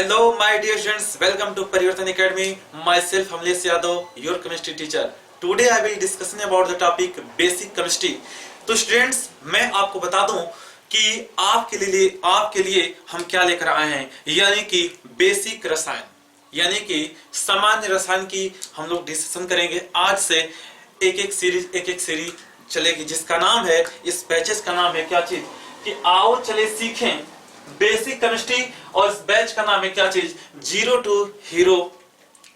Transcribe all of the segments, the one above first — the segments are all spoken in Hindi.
Hello, my dear students. Welcome to Parivartan Academy. Myself, Hamlesh Yadav, your chemistry teacher. Today I will discussing about the topic basic chemistry. तो स्टूडेंट्स, मैं आपको बता दूं कि आपके लिए हम क्या लेकर आए हैं, यानी कि बेसिक रसायन, यानी कि सामान्य रसायन की हम लोग डिस्कशन करेंगे। आज से एक एक सीरीज चलेगी, जिसका नाम है, इस बैचेस का नाम है क्या चीज, कि आओ चले सीखें बेसिक केमिस्ट्री। और इस बैच का नाम है क्या चीज, 0 to हीरो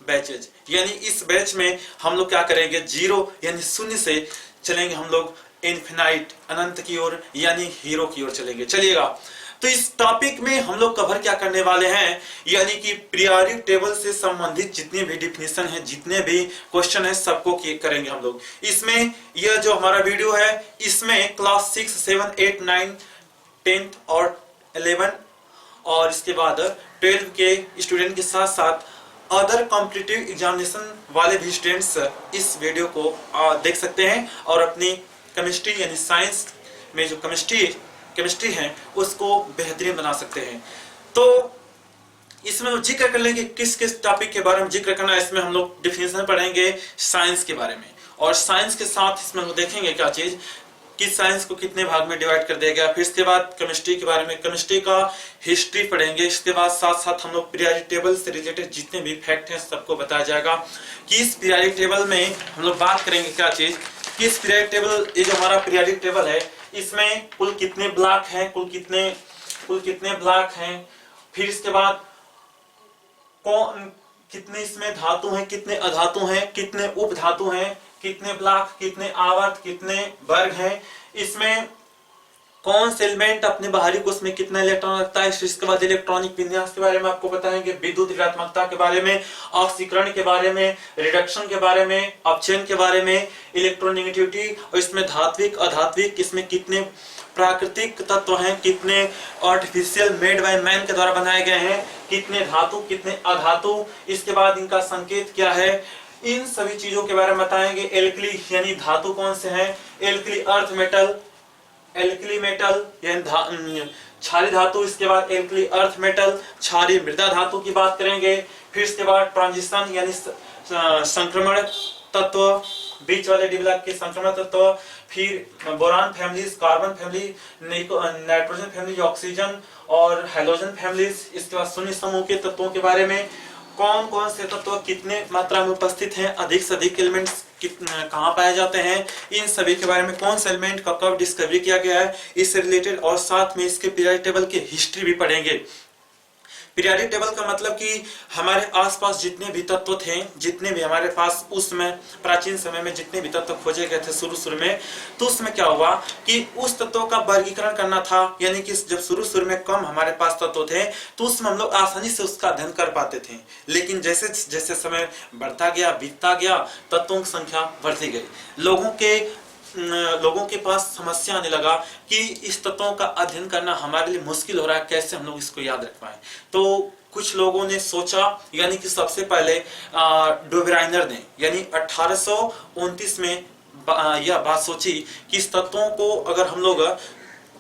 बैचेज। यानी इस बैच में हम लोग क्या करेंगे, 0 यानी शून्य से चलेंगे हम लोग इनफिनाइट अनंत की ओर, यानी हीरो की ओर चलेंगे। चलिएगा, तो इस टॉपिक में हम लोग कवर क्या करने वाले हैं, यानी कि पीरियोडिक टेबल से संबंधित जितने भी डिफिनेशन है, जितने भी क्वेश्चन है, सबको करेंगे हम लोग। इसमें यह जो हमारा वीडियो है, इसमें क्लास 6, 7, 8, 9, 10 और 11 और इसके बाद 12 के स्टूडेंट के साथ साथ अदर कॉम्पिटिटिव एग्जामिनेशन वाले भी स्टूडेंट्स इस वीडियो को देख सकते हैं और अपनी केमिस्ट्री यानी साइंस में जो केमिस्ट्री है उसको बेहतरीन बना सकते हैं। तो इसमें हम जिक्र कर लेंगे किस किस टॉपिक के बारे में जिक्र करना है। इसमें हम लोग डिफिनेशन पढ़ेंगे साइंस के बारे में, और साइंस के साथ इसमें हम देखेंगे क्या चीज, किस साइंस को कितने भाग में डिवाइड कर दिया गया। फिर इसके बाद केमिस्ट्री के बारे में, केमिस्ट्री का हिस्ट्री पढ़ेंगे। इसके बाद साथ साथ हम लोग पीरियोडिक टेबल से रिलेटेड जितने भी फैक्ट हैं सबको बताया जाएगा कि इस पीरियोडिक टेबल में हम लोग बात करेंगे क्या चीज, कि इस पीरियोडिक टेबल, ये जो हमारा पीरियोडिक टेबल है, इसमें कुल कितने ब्लॉक हैं, कुल कितने ब्लॉक हैं। फिर इसके बाद कितने इसमें धातु हैं, कितने अधातु हैं, कितने उप धातु हैं, कितने ब्लॉक, कितने आवर्त, कितने वर्ग हैं, इसमें कौन से एलिमेंट अपने बाहरी कोश में कितना इलेक्ट्रॉन रखता है। इसके बाद इलेक्ट्रॉनिक विन्यास के बारे में आपको बताएंगे, विद्युत ऋणात्मकता के बारे में, ऑक्सीकरण के बारे में, रिडक्शन के बारे में, अपचयन के बारे में, इलेक्ट्रोनेगेटिविटी, और इसमें धात्विक अधात्विक, इसमें कितने प्राकृतिक तत्व हैं, कितने आर्टिफिशियल मेड बाय मैन के द्वारा बनाए गए हैं, कितने धातु, कितने अधातु, इसके बाद इनका संकेत क्या है, इन सभी चीजों के बारे में बताएंगे। एल्कली यानी धातु कौन से हैं, alkali earth metal, alkali metal यानी क्षारीय धातु, इसके बाद एल्कली अर्थ मेटल, क्षारीय मृदा धातु की बात करेंगे। फिर इसके बाद ट्रांजिशन यानी संक्रमण तत्व, बीच वाले डिब्लॉक के संक्रमण तत्व, फिर boron families, carbon family, nitrogen family, oxygen और हैलोजन फैमिलीज। इसके बाद शून्य समूह के तत्वों के बारे में, कौन कौन से तत्व कितने मात्रा में उपस्थित हैं, अधिक से अधिक एलिमेंट्स कहाँ पाए जाते हैं, इन सभी के बारे में, कौन से एलिमेंट का कब डिस्कवरी किया गया है, इससे रिलेटेड, और साथ में इसके पीरियोडिक टेबल की हिस्ट्री भी पढ़ेंगे। पीरियोडिक टेबल का मतलब कि हमारे आसपास जितने भी तत्व थे, जितने भी हमारे पास उसमें प्राचीन समय में जितने भी तत्व खोजे गए थे शुरू में, तो उसमें क्या हुआ कि उस तत्वों का वर्गीकरण करना था। यानी कि जब शुरू में कम हमारे पास तत्व थे तो उसमें हम लोग आसानी से उसका अध्ययन कर पाते थे, लेकिन जैसे जैसे समय बढ़ता गया, बीतता गया, तत्वों की संख्या बढ़ती गई, लोगों के पास समस्या आने लगा कि इस तत्वों का अध्ययन करना हमारे लिए मुश्किल हो रहा है, कैसे हम लोग इसको याद रख पाए। तो कुछ लोगों ने सोचा, यानी कि सबसे पहले डोबेराइनर ने, यानी 1829 में यह बात सोची कि इस तत्वों को अगर हम लोग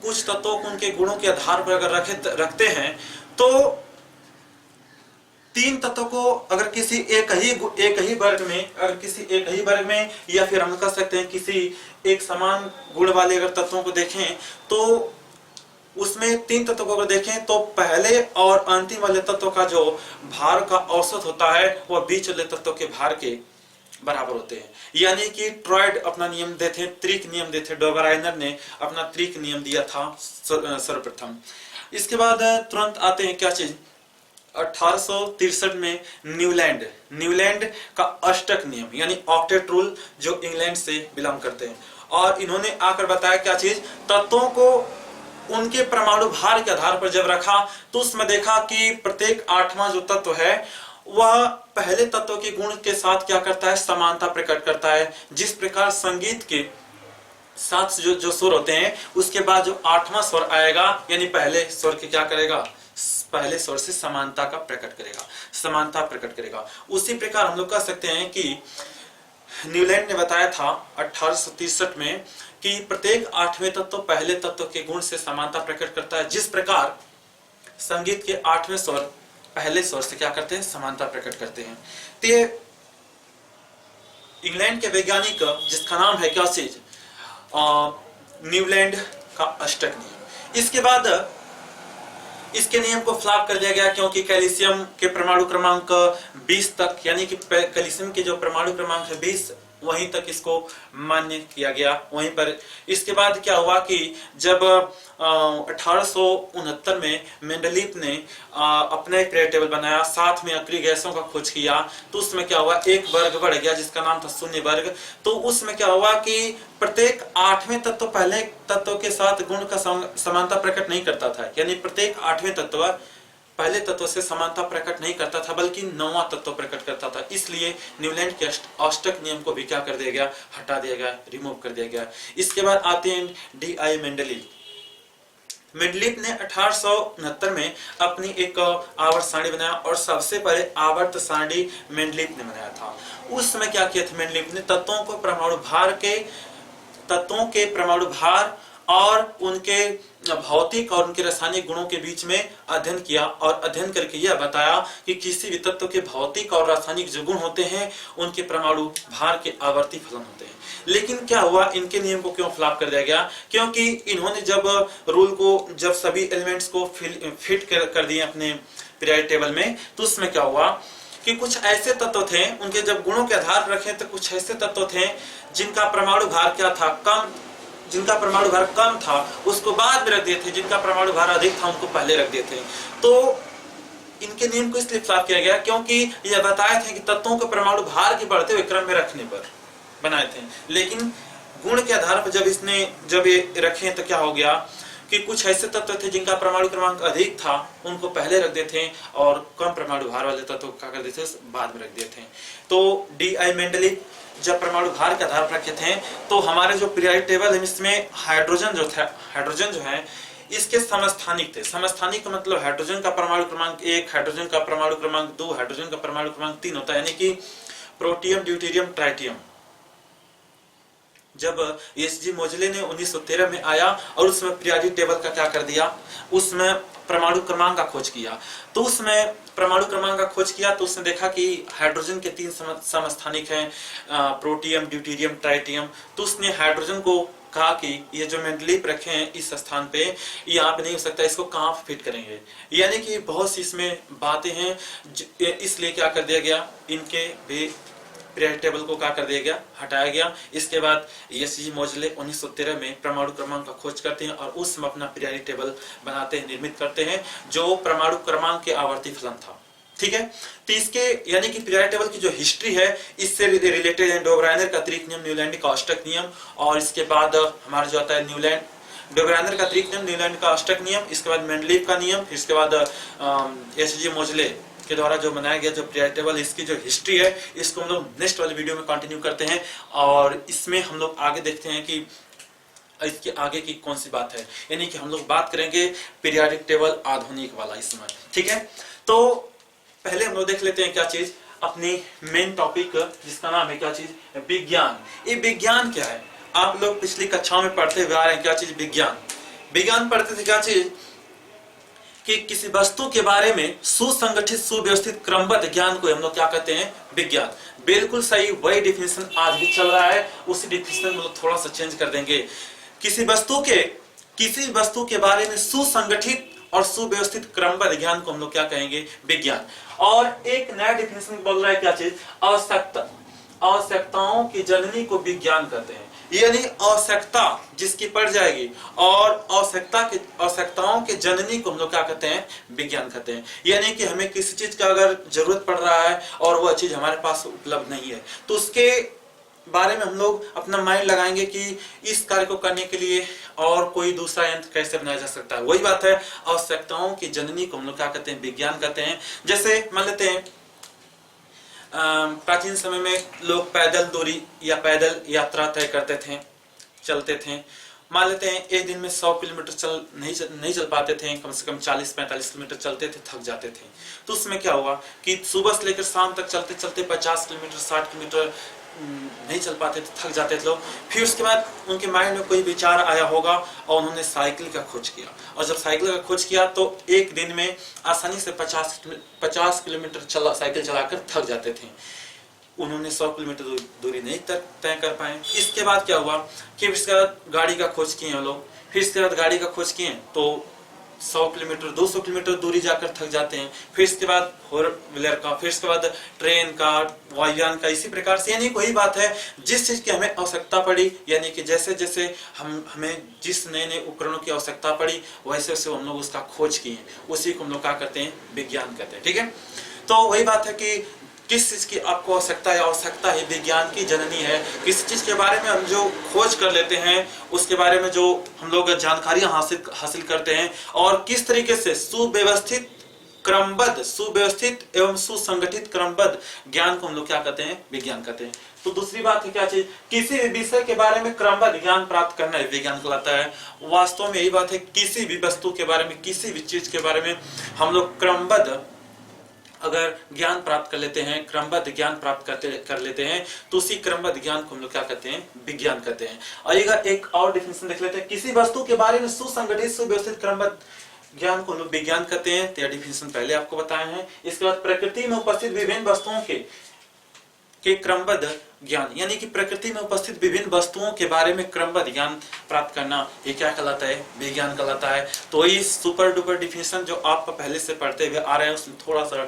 कुछ तत्वों को उनके गुणों के आधार पर अगर रखते हैं, तो 3 तत्वों को अगर किसी एक ही वर्ग में या फिर हम कह सकते हैं किसी एक समान गुण वाले अगर तत्वों को देखें, तो उसमें 3 तत्वों को अगर देखें तो पहले और अंतिम वाले तत्व का जो भार का औसत होता है वह बीच वाले तत्व के भार के बराबर होते हैं। यानी कि ट्रॉयड अपना नियम देते, त्रिक नियम देते, डोबेराइनर ने अपना त्रिक नियम दिया था सर्वप्रथम। इसके बाद तुरंत आते हैं क्या चीज, 1863 में न्यूलैंड का अष्टक नियम यानी ऑक्टेट रूल, जो इंग्लैंड से बिलोंग करते हैं, और इन्होंने आकर बताया क्या चीज, तत्वों को उनके परमाणु भार के आधार पर जब रखा तो उसमें देखा कि प्रत्येक 8वां जो तत्व है वह पहले तत्व के गुण के साथ क्या करता है, समानता प्रकट करता है। जिस प्रकार संगीत के 7 जो सुर होते हैं, उसके बाद जो 8वां स्वर आएगा, यानी पहले स्वर के क्या करेगा, पहले स्वर से समानता प्रकट करेगा। उसी प्रकार हम लोग कह सकते हैं कि न्यूलैंड ने बताया था 1863 में कि प्रत्येक 8वें तत्व पहले तत्व के गुण से समानता प्रकट करता है। जिस प्रकार संगीत के 8वें स्वर पहले स्वर से क्या करते हैं, समानता प्रकट करते हैं। तो ये इंग्लैंड के वैज्ञानिक जिसका नाम है क्या चीज, न्यूलैंड का अष्टक नियम। इसके बाद इसके नियम को फ्लॉप कर दिया गया क्योंकि कैल्शियम के परमाणु क्रमांक 20 तक, यानी कि कैल्शियम के जो परमाणु क्रमांक है 20 वहीं तक इसको मान्य किया गया। वहीं पर इसके बाद क्या हुआ कि जब 1869 में मेंडलीफ ने अपना एक पीरियड टेबल बनाया, साथ में अक्रिय गैसों का खोज किया, तो उसमें क्या हुआ, एक वर्ग बढ़ गया जिसका नाम था शून्य वर्ग। तो उसमें क्या हुआ कि प्रत्येक 8वें तत्व पहले तत्व के साथ गुण का समानता प्रकट नहीं करता था, यानी प्रत्येक 8वें तत्व पहले तत्व से समानता प्रकट नहीं करता था बल्कि 9वां तत्व प्रकट करता था। इसलिए न्यूलैंड के अष्टक नियम को भी क्या कर दिया गया, हटा दिया गया, रिमूव कर दिया गया। इसके बाद आते हैं डी.आई. मेंडलीफ। मेंडलीफ ने 1869 में अपनी एक आवर्त सारणी बनाया और सबसे पहले आवर्त सारणी मेंडलीफ ने बनाया था। उस समय क्या किया था मेंडलीफ ने, तत्वों के परमाणु भार और उनके भौतिक और उनके रासायनिक गुणों के बीच में अध्ययन किया और अध्ययन करके यह बताया कि किसी भी तत्व के भौतिक और रासायनिक जो गुण होते हैं उनके परमाणु भार के आवर्ती फलन होते हैं। लेकिन क्या हुआ, इनके नियम को क्यों फ्लॉप कर दिया गया, क्योंकि इन्होंने जब रूल को, जब सभी एलिमेंट्स को फिट कर दिए अपने पीरियड टेबल में, तो उसमें क्या हुआ कि कुछ ऐसे तत्व थे, उनके जब गुणों के आधार पर रखे तो कुछ ऐसे तत्व थे जिनका परमाणु भार क्या था, कम, जिनका परमाणु भार कम था उसको बाद में रख दिए थे, जिनका परमाणु भार अधिक था उनको पहले रख दिए थे। तो इनके नियम को इसलिए फ्लॉप किया गया क्योंकि यह बताए थे कि तत्वों के परमाणु भार के बढ़ते हुए क्रम में रखने पर बनाए थे, लेकिन गुण के आधार पर जब ये रखे तो क्या हो गया कि कुछ ऐसे तत्व थे जिनका परमाणु क्रमांक अधिक था उनको पहले रख देते थे और कम परमाणु भार वाले तत्व क्या कर देते बाद में रख देते थे। तो डी.आई. मेंडलीफ जब परमाणु भार के आधार पर रखे थे तो हमारे जो पीरियड टेबल है इसमें हाइड्रोजन जो है इसके समस्थानिक थे। समस्थानिक का मतलब हाइड्रोजन का परमाणु क्रमांक 1, हाइड्रोजन का परमाणु क्रमांक 2, हाइड्रोजन का परमाणु क्रमांक 3 होता है, यानी कि प्रोटियम, ड्यूटेरियम, ट्राइटियम। जब एस.जी. मोजले ने 1913 में आया और उसमें पीरियडिक टेबल का क्या कर दिया, उसमें परमाणु क्रमांक का खोज किया, तो उसमें परमाणु क्रमांक का खोज किया तो उसने देखा कि हाइड्रोजन के 3 समस्थानिक हैं, प्रोटियम, ड्यूटेरियम, ट्राइटियम। तो उसने हाइड्रोजन को कहा कि ये जो मेंडलीफ रखे हैं इस स्थान पे, यहाँ पे नहीं हो सकता, इसको कहाँ फिट करेंगे, यानी कि बहुत सी इसमें बातें हैं, इसलिए क्या कर दिया गया, इनके भी पीरियड टेबल को क्या कर दिया गया, हटाया गया। इसके बाद एस.जी. मोजले 1913 में परमाणु क्रमांक का खोज करते हैं और उस समय अपना पीरियड टेबल बनाते हैं, निर्मित करते हैं जो परमाणु क्रमांक के आवर्ती फलन था। ठीक है, तो इसके यानी कि पीरियड टेबल की जो हिस्ट्री है इससे रिलेटेड है डोबराइनर का अतिरिक्त नियम, न्यूलैंड का अष्टक नियम, और इसके बाद हमारा जो आता है डोबराइनर का अतिरिक्त नियम, न्यूलैंड का अष्टक नियम, इसके बाद मेंडलीफ का नियम, इसके बाद एस.जी. मोजले के द्वारा जो बनाया गया जो पीरियड टेबल, इसकी जो हिस्ट्री है इसको हम लोग नेक्स्ट वाले वीडियो में कंटिन्यू करते हैं और इसमें हम लोग आगे देखते हैं कि इसके आगे की कौन सी बात है, यानी कि हम लोग बात करेंगे पीरियडिक टेबल आधुनिक वाला इसमें। ठीक है, तो पहले हम लोग देख लेते हैं क्या चीज, अपनी मेन टॉपिक जिसका नाम है क्या चीज, विज्ञान। ये विज्ञान क्या है, आप लोग पिछली कक्षाओं में पढ़ते हुए आ रहे हैं क्या चीज, विज्ञान। विज्ञान पढ़ते थे क्या चीज कि किसी वस्तु के बारे में सुसंगठित, सुव्यवस्थित, क्रमबद्ध ज्ञान को हम लोग क्या कहते हैं, विज्ञान। बिल्कुल सही, वही डिफिनेशन आज भी चल रहा है, उसी डिफिनेशन में लोग थोड़ा सा चेंज कर देंगे। किसी वस्तु के बारे में सुसंगठित और सुव्यवस्थित क्रमबद्ध ज्ञान को हम लोग क्या कहेंगे, विज्ञान। और एक नया डिफिनेशन बोल रहा है क्या चीज, आवश्यकताओं की जननी को विज्ञान कहते हैं, यानी आवश्यकता जिसकी पड़ जाएगी और आवश्यकताओं के जननी को हम लोग क्या कहते हैं, विज्ञान कहते हैं। यानी कि हमें किसी चीज का अगर जरूरत पड़ रहा है और वह चीज हमारे पास उपलब्ध नहीं है तो उसके बारे में हम लोग अपना माइंड लगाएंगे कि इस कार्य को करने के लिए और कोई दूसरा यंत्र कैसे बनाया जा सकता है। वही बात है, आवश्यकताओं की जननी को हम लोग क्या कहते हैं, विज्ञान कहते हैं। जैसे मान लेते हैं प्राचीन समय में लोग पैदल दूरी या पैदल यात्रा तय करते थे, चलते थे। मान लेते हैं एक दिन में 100 किलोमीटर नहीं चल पाते थे, कम से कम 40-45 किलोमीटर चलते थे, थक जाते थे। तो उसमें क्या हुआ कि सुबह से लेकर शाम तक चलते चलते 50 किलोमीटर 60 किलोमीटर नहीं चल पाते थे, थक जाते थे लोग। फिर उसके बाद उनके माइंड में कोई विचार आया होगा और उन्होंने साइकिल का खोज किया, और जब साइकिल का खोज किया तो एक दिन में आसानी से 50 किलोमीटर साइकिल चलाकर थक जाते थे। उन्होंने 100 किलोमीटर दूरी नहीं तय कर पाए। इसके बाद क्या हुआ कि इसके बाद गाड़ी का खोज किए हम लोग। फिर इसके बाद गाड़ी का खोज किए तो 100 किलोमीटर 200 किलोमीटर दूरी जाकर थक जाते हैं। फिर इसके बाद फोर व्हीलर का, फिर इसके बाद ट्रेन का, वायुयान का, इसी प्रकार से। यानी कोई बात है जिस चीज की हमें आवश्यकता पड़ी, यानी कि जैसे जैसे हमें जिस नए नए उपकरणों की आवश्यकता पड़ी वैसे वैसे हम लोग उसका खोज किए, उसी को हम लोग क्या करते हैं, विज्ञान कहते हैं। ठीक है, तो वही बात है कि किस चीज की आपको आवश्यकता है, आवश्यकता है विज्ञान की जननी है। किसी चीज के बारे में हम जो खोज कर लेते हैं, उसके बारे में जो हम लोग जानकारियां हासिल करते हैं, और किस तरीके से सुव्यवस्थित, क्रमबद्ध, सुव्यवस्थित एवं सुसंगठित क्रमबद्ध ज्ञान को हम लोग क्या कहते हैं, विज्ञान कहते हैं। तो दूसरी बात है क्या चीज, किसी भी विषय के बारे में क्रमबद्ध ज्ञान प्राप्त करना है विज्ञान कहलाता है। वास्तव में यही बात है, किसी भी वस्तु के बारे में, किसी भी चीज के बारे में हम लोग क्रमबद्ध अगर ज्ञान प्राप्त कर लेते हैं, क्रमबद्ध ज्ञान प्राप्त कर लेते हैं, तो उसी क्रमबद्ध ज्ञान को हम लोग क्या कहते हैं, विज्ञान कहते हैं। और एक और डिफिनेशन देख लेते हैं, किसी वस्तु के बारे में सुसंगठित, सुव्यवस्थित, क्रमबद्ध ज्ञान को हम लोग विज्ञान कहते हैं। तो यह डिफिनेशन पहले आपको बताए हैं। इसके बाद प्रकृति में उपस्थित विभिन्न वस्तुओं के क्रमबद्ध ज्ञान, यानी कि प्रकृति में उपस्थित विभिन्न वस्तुओं के बारे में क्रमबद्ध ज्ञान प्राप्त करना, ये क्या कहलाता है, विज्ञान कहलाता है। तो इस सुपर डुपर डिफिनेशन जो आप पहले से पढ़ते हुए आ रहे हैं उसमें थोड़ा सा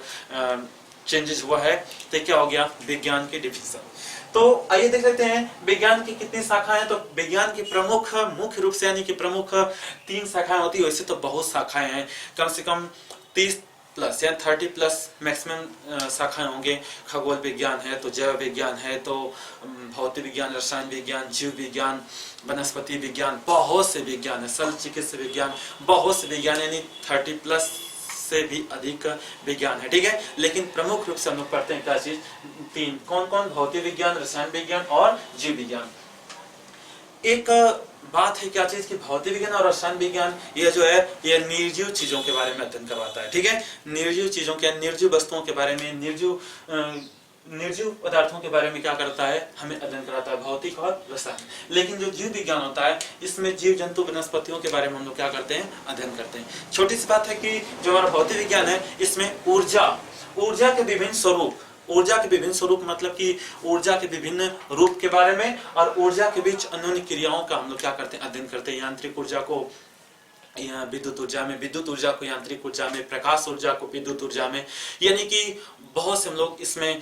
चेंजेस हुआ है, तो क्या हो गया, विज्ञान की डिफिनेशन। तो आइए देख लेते हैं विज्ञान की कितनी शाखाएं हैं। तो विज्ञान की प्रमुख, मुख्य रूप से यानी कि प्रमुख 3 शाखाएं होती है। वैसे तो बहुत शाखाएं हैं, कम से कम 30 प्लस या 30 प्लस मैक्सिमम शाखाएं होंगे। खगोल विज्ञान है, तो जैव विज्ञान है, तो भौतिक विज्ञान, रसायन विज्ञान, जीव विज्ञान, वनस्पति विज्ञान, बहुत से विज्ञान है, शल्य चिकित्सा विज्ञान, बहुत से विज्ञान, यानी 30 प्लस से भी अधिक विज्ञान है। ठीक है, लेकिन प्रमुख रूप से हम लोग पढ़ते हैं क्या चीज, 3। कौन कौन, भौतिक विज्ञान, रसायन विज्ञान और जीव विज्ञान। एक बात है क्या चीज की, भौतिक विज्ञान और रसायन विज्ञान ये जो है ये निर्जीव चीजों के बारे में अध्ययन करवाता है। ठीक है, निर्जीव चीजों के, निर्जीव वस्तुओं के बारे में, निर्जीव पदार्थों के बारे में क्या करता है, हमें अध्ययन कराता है, भौतिक और रसायन। लेकिन जो जीव विज्ञान होता है इसमें जीव जंतु वनस्पतियों के बारे में हम लोग क्या करते हैं, अध्ययन करते हैं। छोटी सी बात है कि जो हमारा भौतिक विज्ञान है इसमें ऊर्जा के विभिन्न स्वरूप, ऊर्जा के विभिन्न स्वरूप मतलब कि ऊर्जा के विभिन्न रूप के बारे में, और ऊर्जा के बीच अन्योन्य क्रियाओं का हम लोग क्या करते हैं, अध्ययन करते हैं। यांत्रिक ऊर्जा को विद्युत ऊर्जा में, विद्युत ऊर्जा को यांत्रिक ऊर्जा में, प्रकाश ऊर्जा को विद्युत ऊर्जा में, यानी कि बहुत से हम लोग इसमें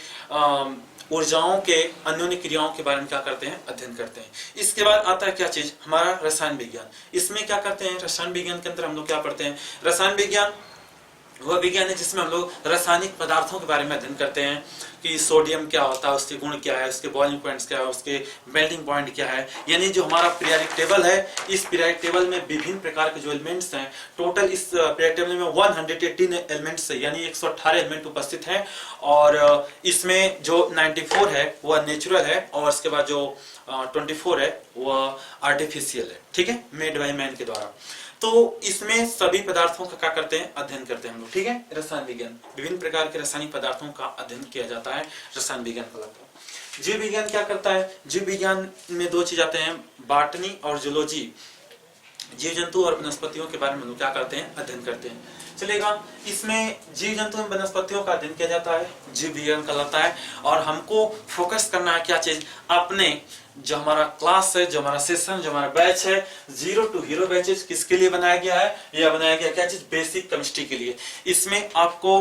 ऊर्जाओं के अन्योन्य क्रियाओं के बारे में क्या करते हैं, अध्ययन करते हैं। इसके बाद आता है क्या चीज, हमारा रसायन विज्ञान। इसमें क्या करते हैं, रसायन विज्ञान के अंदर हम लोग क्या पढ़ते हैं, रसायन विज्ञान वह विज्ञान है जिसमें हम लोग रासायनिक पदार्थों के बारे में अध्ययन करते हैं कि सोडियम क्या होता है, उसके गुण क्या है, उसके बॉइलिंग पॉइंट्स क्या है, उसके मेल्टिंग पॉइंट क्या है। यानी जो हमारा पीरियोडिक टेबल है, इस पीरियोडिक टेबल में विभिन्न प्रकार के जो एलिमेंट्स हैं, टोटल इस पीरियोडिक टेबल में 118 एलिमेंट्स है, यानी 118 एलिमेंट उपस्थित हैं। और इसमें जो 94 है वह नेचुरल है, और इसके बाद जो 24 है वह आर्टिफिशियल है। ठीक है, मेड बाय मैन के द्वारा। तो इसमें सभी पदार्थों का क्या करते हैं, अध्ययन करते हैं हम लोग। ठीक है, रसायन विज्ञान, विभिन्न प्रकार के रासायनिक पदार्थों का अध्ययन किया जाता है, रसायन विज्ञान कहलाता है। जीव विज्ञान क्या करता है, जीव विज्ञान में 2 चीज आते हैं, बॉटनी और जूलॉजी। जीव जंतु और वनस्पतियों के बारे में हम लोग क्या करते हैं, अध्ययन करते हैं। चलेगा, इसमें जीव जंतु एवं वनस्पतियों का अध्ययन किया जाता है, जीव विज्ञान कहलाता है। और हमको फोकस करना है क्या चीज, अपने जो हमारा क्लास है, जो हमारा सेशन, जो हमारा बैच है, 0 to हीरो बैचेस किसके लिए बनाया गया है, यह बनाया गया क्या चीज, बेसिक केमिस्ट्री के लिए। इसमें आपको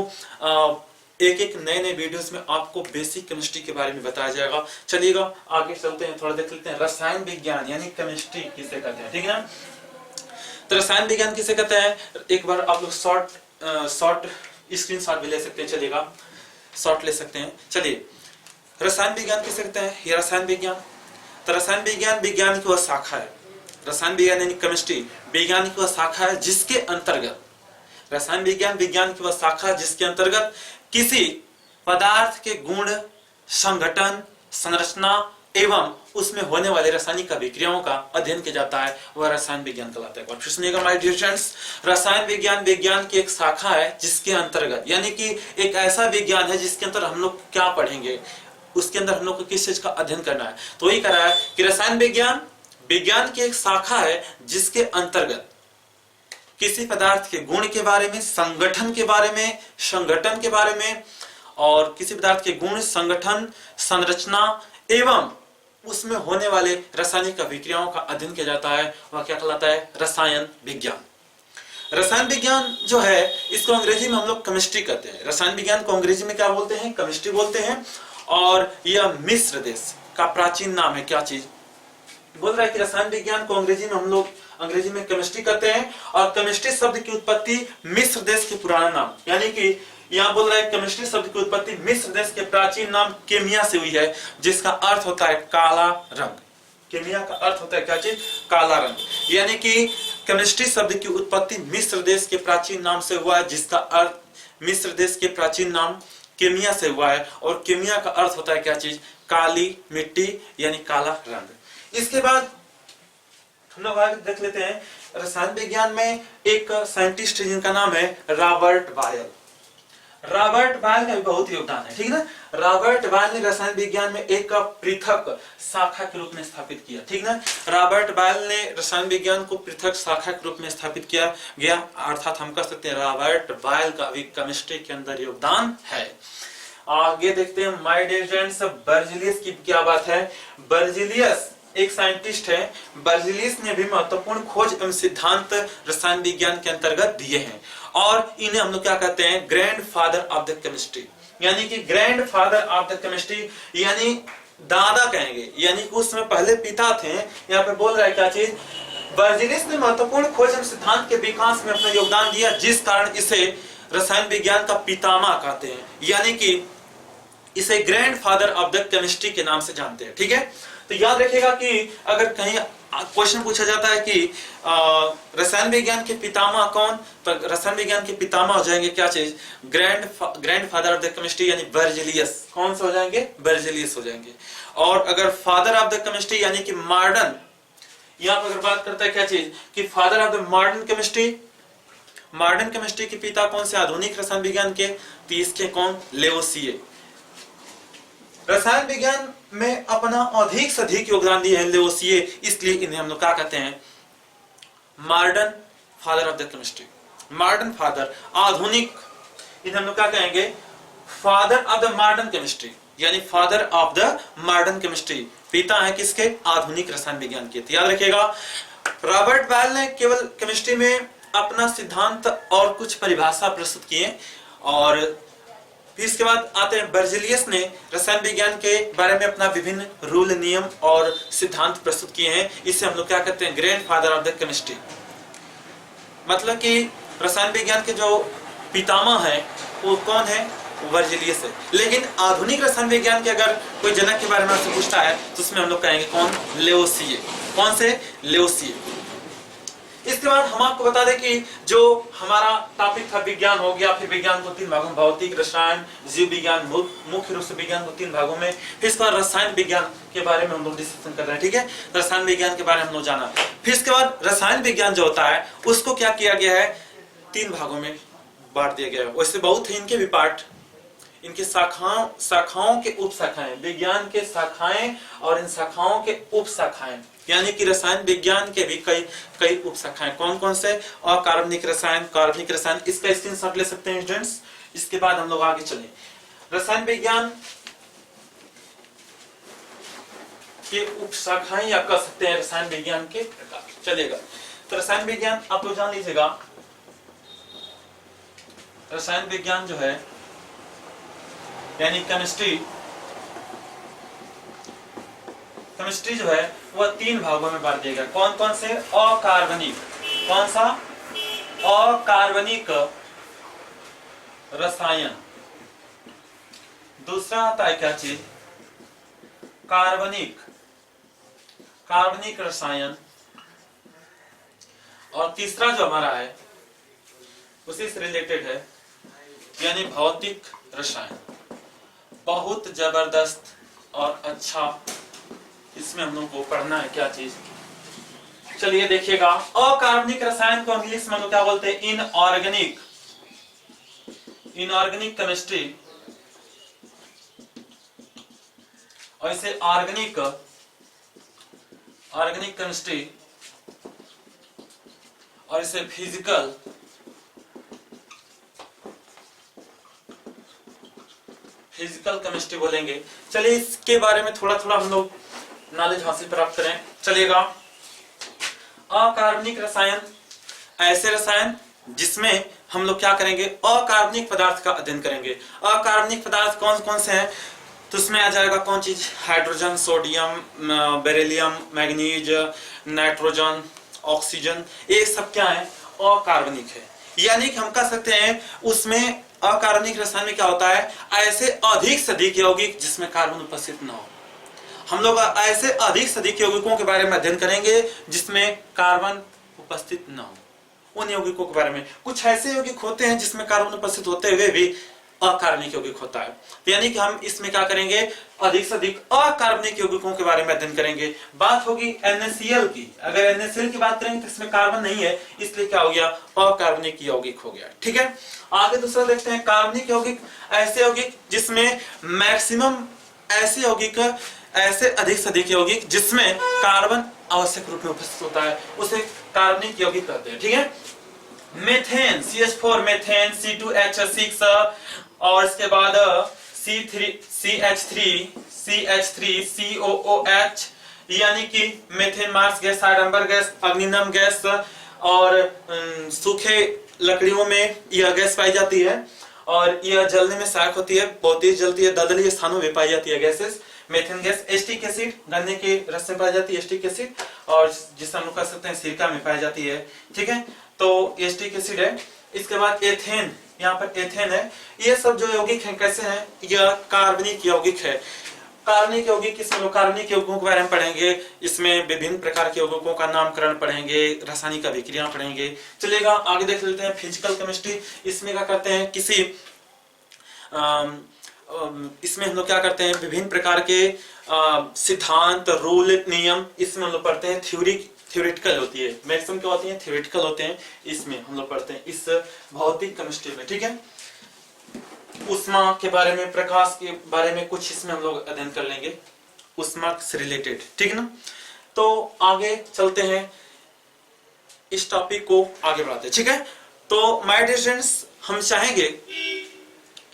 एक नए वीडियोस में आपको बेसिक केमिस्ट्री के बारे में बताया जाएगा। चलिएगा आगे चलते हैं, थोड़ा देख लेते हैं रसायन विज्ञान यानी केमिस्ट्री किसे कहते हैं। ठीक है ना, तो रसायन विज्ञान किसे कहते हैं, एक बार आप लोग शॉर्ट स्क्रीनशॉट भी ले सकते हैं। चलिएगा, शॉर्ट ले सकते हैं। चलिए, रसायन विज्ञान किसे कहते हैं, ये रसायन विज्ञान। तो रसायन विज्ञान की वह शाखा है, रसायन विज्ञान यानी केमिस्ट्री विज्ञान की वह शाखा है जिसके अंतर्गत, रसायन विज्ञान की वह शाखा जिसके अंतर्गत किसी पदार्थ के गुण, संगठन, संरचना एवं उसमें होने वाले रासायनिक अभिक्रियाओं का अध्ययन किया जाता है, वह रसायन विज्ञान कहलाता है। और फिर सुनिएगा माय डियर फ्रेंड्स, रसायन विज्ञान की एक शाखा है जिसके अंतर्गत, यानी कि एक ऐसा विज्ञान है जिसके अंदर हम लोग क्या पढ़ेंगे, उसके अंदर हम लोग को किस चीज का अध्ययन करना है, तो वही करा है कि रसायन विज्ञान विज्ञान की एक शाखा है जिसके अंतर्गत किसी पदार्थ के गुण के बारे में, संगठन के बारे में, संगठन के बारे में, और किसी पदार्थ के गुण, संगठन, संरचना एवं उसमें होने वाले रासायनिक अभिक्रियाओं का अध्ययन किया जाता है। वह क्या कहलाता है? रसायन विज्ञान। रसायन विज्ञान जो है इसको अंग्रेजी में हम लोग केमिस्ट्री कहते हैं। रसायन विज्ञान को अंग्रेजी में क्या बोलते हैं? केमिस्ट्री बोलते हैं। और यह मिस्र देश का प्राचीन नाम है। क्या चीज बोल रहा है कि रसायन विज्ञान को अंग्रेजी में हम लोग अंग्रेजी में केमिस्ट्री कहते हैं, और केमिस्ट्री शब्द की उत्पत्ति मिस्र देश के पुराना नाम, यानी कि यहाँ बोल रहा है केमिस्ट्री शब्द की उत्पत्ति मिस्र देश के प्राचीन नाम केमिया से हुई है, जिसका अर्थ होता है काला रंग। केमिया का अर्थ होता है क्या चीज? काला रंग। यानी कि केमिस्ट्री शब्द की उत्पत्ति मिस्र देश के प्राचीन नाम से हुआ है, जिसका अर्थ मिस्र देश के प्राचीन नाम केमिया से हुआ है, और केमिया का अर्थ होता है क्या चीज? काली मिट्टी, यानी काला रंग। इसके बाद हम लोग आगे देख लेते हैं, रसायन विज्ञान में एक साइंटिस्ट है जिनका नाम है रॉबर्ट बायल। रॉबर्ट बायल का भी बहुत योगदान है, ठीक है ना। रॉबर्ट बायल ने रसायन विज्ञान में एक पृथक शाखा के रूप में स्थापित किया, ठीक ना। रॉबर्ट बायल ने रसायन विज्ञान को पृथक शाखा के रूप में स्थापित किया गया, अर्थात हम कह सकते हैं रॉबर्ट बायल का भी केमिस्ट्री के अंदर योगदान है। आगे देखते हैं माय डियर फ्रेंड्स, बर्जिलियस की क्या बात है। बर्जिलियस एक साइंटिस्ट है। बर्जिलियस ने भी महत्वपूर्ण खोज एवं सिद्धांत रसायन विज्ञान के अंतर्गत दिए हैं, और इन्हें हम लोग क्या कहते हैं? Grand father of the chemistry, यानी कि grand father of the chemistry, यानी दादा कहेंगे, यानी उसमें पहले पिता थे। यहाँ पे बोल रहा है क्या चीज? बर्जिलियस ने महत्वपूर्ण खोज एवं सिद्धांत के विकास में अपना योगदान दिया, जिस कारण इसे रसायन विज्ञान का पितामह कहते हैं, यानी कि इसे grand father of the chemistry के नाम से जानते हैं, ठीक है। तो याद रखिएगा कि अगर कहीं क्वेश्चन पूछा जाता है कि रसायन विज्ञान के पितामह कौन, तो रसायन विज्ञान के पितामह हो जाएंगे क्या चीज? Grand father of the chemistry, यानी बर्जिलियस। कौन से हो जाएंगे? बर्जिलियस हो जाएंगे। और अगर फादर ऑफ द केमिस्ट्री यानी कि मॉडर्न, यहाँ पर अगर बात करता है क्या चीज कि father of the modern chemistry, modern chemistry के पिता कौन से? आधुनिक रसायन विज्ञान के, तो इसके कौन? लेवोसिए। रसायन विज्ञान में अपना अधिक से अधिक योगदान दिए हैं लेवोसिए, इसलिए इन्हें हम लोग क्या कहते हैं? Modern father of the chemistry. Modern father, आधुनिक, इन्हें हम लोग क्या कहेंगे? Father of the modern chemistry, यानी father of the modern chemistry. पिता है किसके? आधुनिक रसायन विज्ञान के। तो याद रखिएगा, रॉबर्ट बायल ने केवल केमिस्ट्री में अपना सिद्धांत और कुछ परिभाषा प्रस्तुत किए, और इसके बाद आते हैं बर्जिलियस ने रसायन विज्ञान के बारे में अपना विभिन्न रूल, नियम और सिद्धांत प्रस्तुत किए हैं। इसे हम लोग क्या कहते हैं? Grand father of the chemistry. मतलब कि रसायन विज्ञान के जो पितामह है वो कौन है? बर्जिलियस है। लेकिन आधुनिक रसायन विज्ञान के अगर कोई जनक के बारे में आपसे पूछता है तो उसमें हम लोग कहेंगे कौन? लेवोसिए। कौन से? लेवोसिए। इसके बाद हम आपको बता दें कि जो हमारा टॉपिक था विज्ञान हो गया, फिर विज्ञान को 3 भागों में, भौतिक, रसायन, जीव विज्ञान, मुख्य रूप से विज्ञान को 3 भागों में। फिर इसके बाद रसायन विज्ञान के बारे में हम लोग डिस्कशन कर रहे हैं, ठीक है। रसायन विज्ञान के बारे में हम लोग जाना। फिर इसके बाद रसायन विज्ञान जो होता है उसको क्या किया गया है? 3 भागों में बांट दिया गया है। वैसे बहुत है इनके भी पार्ट, इनके शाखाओं के उप शाखाएं, विज्ञान के शाखाएं और इन शाखाओं के उप शाखाएं, यानी कि रसायन विज्ञान के भी कई उप शाखाएं। कौन कौन से? अकार्बनिक रसायन, कार्बनिक रसायन। इसका स्क्रीनशॉट ले सकते हैं स्टूडेंट्स। इसके बाद हम लोग आगे चलें। रसायन विज्ञान के उप शाखाएं या कह सकते हैं रसायन विज्ञान के प्रकार, चलेगा। तो रसायन विज्ञान आप लोग जान लीजिएगा, रसायन विज्ञान जो है यानी केमिस्ट्री जो है वह 3 भागों में बांट दिया गया। कौन कौन से? अकार्बनिक। कौन सा? अकार्बनिक रसायन। दूसरा आता है क्या चीज? कार्बनिक रसायन। और तीसरा जो हमारा है उसी से रिलेटेड है, यानी भौतिक रसायन। बहुत जबरदस्त और अच्छा इसमें हम लोग को पढ़ना है क्या चीज। चलिए देखिएगा, अकार्बनिक रसायन को इंग्लिश में हम लोग क्या बोलते हैं? Inorganic chemistry. और इसे ऑर्गेनिक केमिस्ट्री और इसे फिजिकल केमिस्ट्री बोलेंगे। चलिए इसके बारे में थोड़ा थोड़ा हम लोग नॉलेज हासिल प्राप्त करें। चलिएगा, अकार्बनिक रसायन ऐसे रसायन जिसमें हम लोग क्या करेंगे, अकार्बनिक पदार्थ का अध्ययन करेंगे। अकार्बनिक पदार्थ कौन कौन से हैं, तो उसमें आ जाएगा कौन चीज, hydrogen, sodium, beryllium, manganese, nitrogen, oxygen, ये सब क्या है, अकार्बनिक है। यानी कि हम कह सकते हैं उसमें अकार्बनिक रसायन में क्या होता है, ऐसे अधिक से अधिक यौगिक जिसमें कार्बन उपस्थित न हो। हम लोग ऐसे अधिक से अधिक यौगिकों के बारे में अध्ययन करेंगे जिसमें कार्बन उपस्थित न हो। उन यौगिकों के बारे में, कुछ ऐसे यौगिक होते हैं जिसमें कार्बन उपस्थित होते हुए भी अकार्बनिक यौगिक होता है। तो यानी कि हम इसमें क्या करेंगे, अधिक से अधिक अकार्बनिक यौगिकों के बारे में अध्ययन करेंगे। बात होगी NaCl की। अगर NaCl की बात करेंगे तो इसमें कार्बन नहीं है, इसलिए क्या हो गया, अकार्बनिक यौगिक हो गया। ठीक है, आगे दूसरा देखते हैं, कार्बनिक यौगिक ऐसे यौगिक जिसमें मैक्सिमम ऐसे यौगिक, ऐसे अधिक से अधिक यौगिक जिसमें कार्बन आवश्यक रूप में उपस्थित होता है, उसे कार्बनिक यौगिक कहते हैं। ठीक है, मेथेन CH4 मेथेन, C2H6 और इसके बाद CH3 COOH, यानी कि मेथेन मार्स गैस, आडंबर गैस, अग्निनम गैस और सूखे लकड़ियों में यह गैस पाई जाती है और यह जलने में सहायक होती है, बहुत तेज जलती है, दलदली स्थानों में पाई जाती है gases. Methane gas acetic acid, गन्ने के रस में पाई जाती है एस्टिक एसिड, और जिसे हम लोग कह सकते हैं सिरका में पाई जाती है। ठीक है, तो एस्टिक एसिड है। इसके बाद एथेन, यहाँ पर एथेन है। ये सब जो यौगिक हैं कैसे हैं, यह कार्बनिक यौगिक है। कार्बनिक यौगिक, इसमें कार्बनिक यौगिकों के बारे में पढ़ेंगे, इसमें विभिन्न प्रकार के यौगिकों का नामकरण पढ़ेंगे, रासायनिक अभिक्रिया पढ़ेंगे। चलेगा, आगे देख लेते हैं फिजिकल केमिस्ट्री। इसमें क्या करते हैं, इसमें हम लोग क्या करते हैं, विभिन्न प्रकार के सिद्धांत, रूल, नियम, इसमें हम लोग पढ़ते हैं। थ्योरेटिकल होती है, मैक्सिमम क्या होती है, थ्योरेटिकल होते हैं, इसमें हम लोग पढ़ते हैं इस भौतिक केमिस्ट्री में। ठीक है, उष्मा के बारे में, प्रकाश के बारे में कुछ इसमें हम लोग अध्ययन कर लेंगे, उष्मा से रिलेटेड। ठीक है ना, तो आगे चलते हैं, इस टॉपिक को आगे बढ़ाते हैं। ठीक है, तो माय डियर स्टूडेंट्स, हम चाहेंगे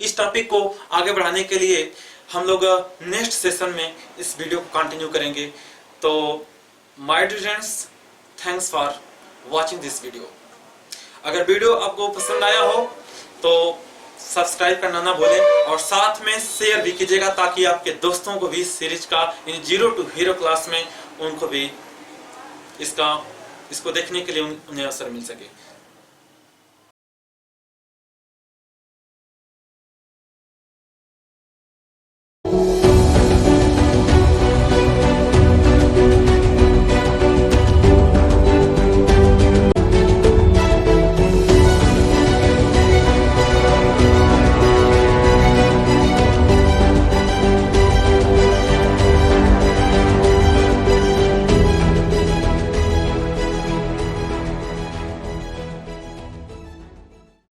इस टॉपिक को आगे बढ़ाने के लिए हम लोग नेक्स्ट सेशन में इस वीडियो को कंटिन्यू करेंगे। तो my dear students, thanks for watching this video. अगर वीडियो आपको पसंद आया हो तो सब्सक्राइब करना ना भूलें और साथ में शेयर भी कीजिएगा, ताकि आपके दोस्तों को भी सीरीज का जीरो टू हीरो क्लास में उनको भी इसको देखने के लिए उन्हें अवसर मिल सके।